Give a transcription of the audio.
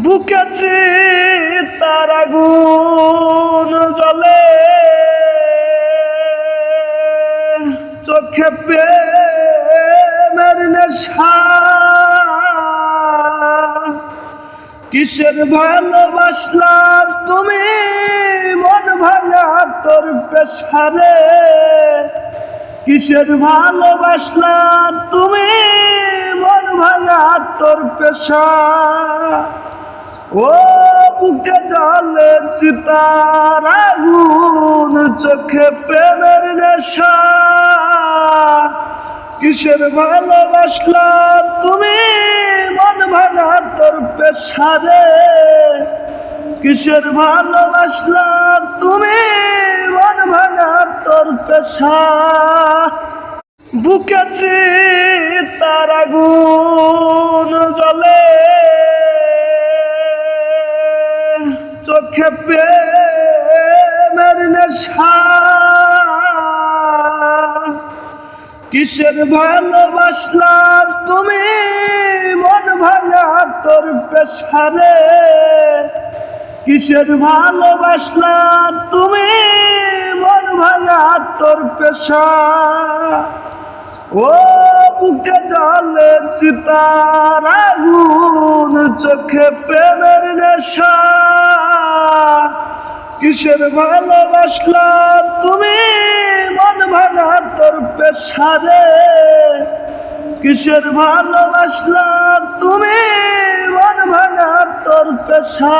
বুকেছে তার আগুন জ্বলে, চোখে প্রেমের নেশা। কিসের ভালোবাসলা তুমি মন ভাঙা তোর পেশারে? কিসের ভালোবাসলা তুমি মন ভাঙা তোর পেশা? ও বুকে জ্বলে চিতার আগুন, চোখে প্রেমের নেশা। কিসের ভালোবাসলা তুমি মন ভাঙা তোর পেশারে? কিসের ভালোবাসলা তুমি মন ভাঙা তোর পেশা? বুকেছে তার আগুন জ্বলে, চোখে প্রেমের নেশা। কিসের ভালোবাসলা তুমি মন ভাঙা তোর পেশারে? কিসের ভালোবাসলা তুমি মন ভাঙা তোর পেশা? ও বুকে জ্বলে চিতার আগুন, চোখে প্রেমের নেশা। কিসের ভালোবাসলা তুমি মন ভাঙা তোর পেশারে? কিসের ভালোবাসলা তুমি মন ভাঙা তোর পেশা?